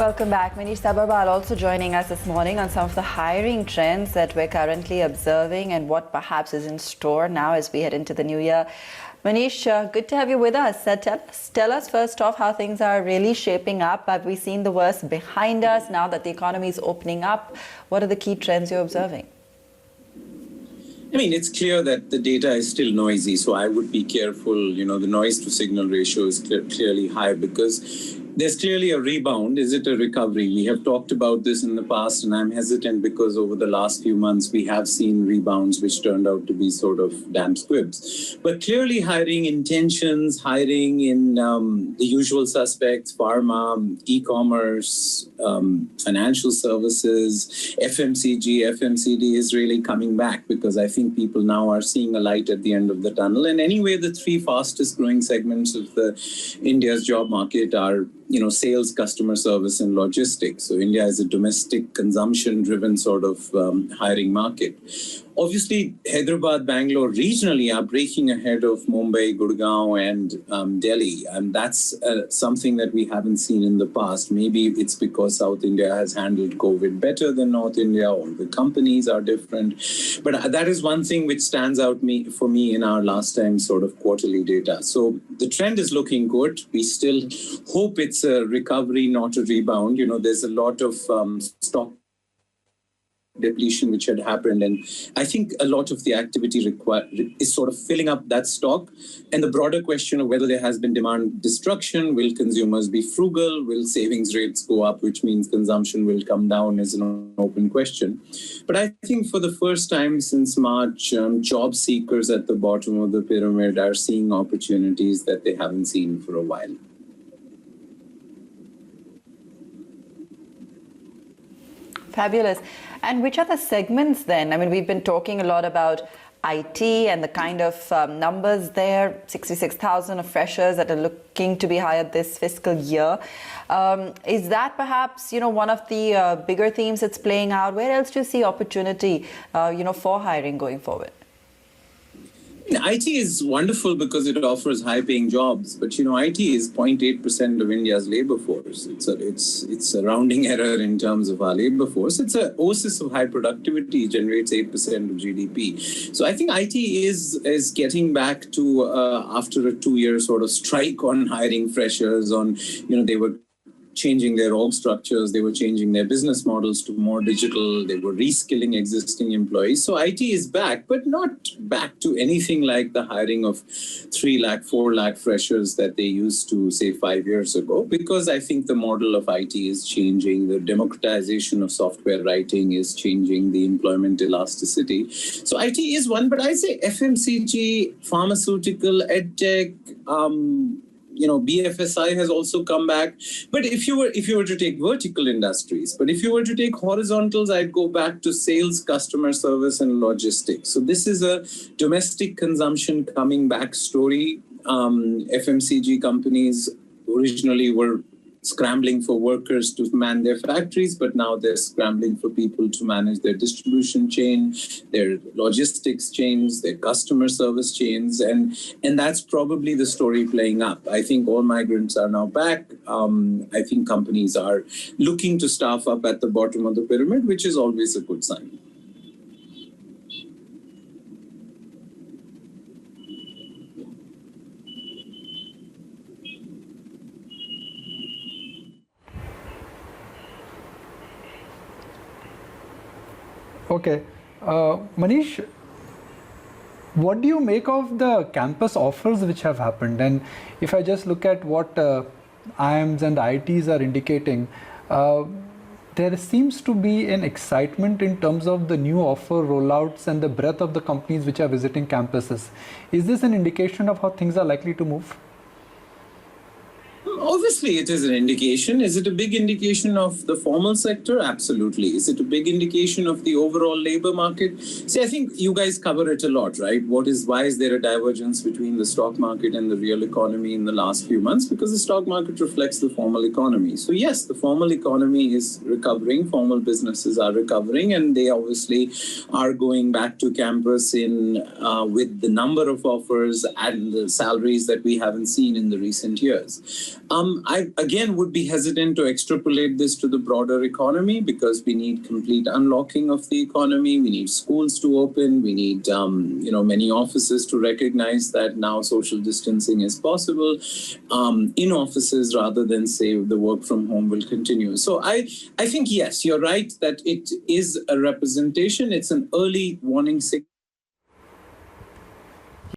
Welcome back. Manish Sabharwal also joining us this morning on some of the hiring trends that we're currently observing and what perhaps is in store now as we head into the new year. Manish, good to have you with us. Tell us first off how things are really shaping up. Have we seen the worst behind us now that the economy is opening up? What are the key trends you're observing? I mean, it's clear that the data is still noisy, so I would be careful. The noise to signal ratio is clearly high because there's clearly a rebound. Is it a recovery? We have talked about this in the past, and I'm hesitant because over the last few months, we have seen rebounds which turned out to be sort of damp squibs. But clearly hiring intentions, hiring in the usual suspects, pharma, e-commerce, financial services, FMCD is really coming back because I think people now are seeing a light at the end of the tunnel. And anyway, the three fastest growing segments of India's job market are sales, customer service, and logistics. So India is a domestic consumption-driven sort of hiring market. Obviously, Hyderabad, Bangalore regionally are breaking ahead of Mumbai, Gurgaon, and Delhi. And that's something that we haven't seen in the past. Maybe it's because South India has handled COVID better than North India, or the companies are different. But that is one thing which stands out for me in our last time sort of quarterly data. So the trend is looking good. We still hope it's a recovery, not a rebound. There's a lot of stock depletion which had happened, and I think a lot of the activity is sort of filling up that stock. And the broader question of whether there has been demand destruction, will consumers be frugal, will savings rates go up, which means consumption will come down, is an open question. But I think for the first time since March, job seekers at the bottom of the pyramid are seeing opportunities that they haven't seen for a while. Fabulous. And which are the segments then? I mean, we've been talking a lot about IT and the kind of numbers there, 66,000 of freshers that are looking to be hired this fiscal year. Is that perhaps, one of the bigger themes that's playing out? Where else do you see opportunity, for hiring going forward? IT is wonderful because it offers high-paying jobs, but IT is 0.8% of India's labor force. It's a rounding error in terms of our labor force. It's an oasis of high productivity, generates 8% of GDP. So I think IT is getting back to after a 2-year sort of strike on hiring freshers. They were changing their org structures, they were changing their business models to more digital, they were reskilling existing employees. So IT is back, but not back to anything like the hiring of 3 lakh, 4 lakh freshers that they used to, say, 5 years ago, because I think the model of IT is changing, the democratization of software writing is changing, the employment elasticity. So IT is one, but I say FMCG, pharmaceutical, edtech, BFSI has also come back. But if you were to take vertical industries, but if you were to take horizontals, I'd go back to sales, customer service, and logistics. So this is a domestic consumption coming back story. FMCG companies originally were scrambling for workers to man their factories, but now they're scrambling for people to manage their distribution chain, their logistics chains, their customer service chains, and that's probably the story playing up. I think all migrants are now back. I think companies are looking to staff up at the bottom of the pyramid, which is always a good sign. Okay. Manish, what do you make of the campus offers which have happened? And if I just look at what IIMs and IITs are indicating, there seems to be an excitement in terms of the new offer rollouts and the breadth of the companies which are visiting campuses. Is this an indication of how things are likely to move? Obviously, it is an indication. Is it a big indication of the formal sector? Absolutely. Is it a big indication of the overall labor market? See, I think you guys cover it a lot, right? Why is there a divergence between the stock market and the real economy in the last few months? Because the stock market reflects the formal economy. So yes, the formal economy is recovering, formal businesses are recovering, and they obviously are going back to campus with the number of offers and the salaries that we haven't seen in the recent years. I again would be hesitant to extrapolate this to the broader economy because we need complete unlocking of the economy. We need schools to open. We need, many offices to recognize that now social distancing is possible in offices rather than say the work from home will continue. So I think, yes, you're right that it is a representation. It's an early warning signal.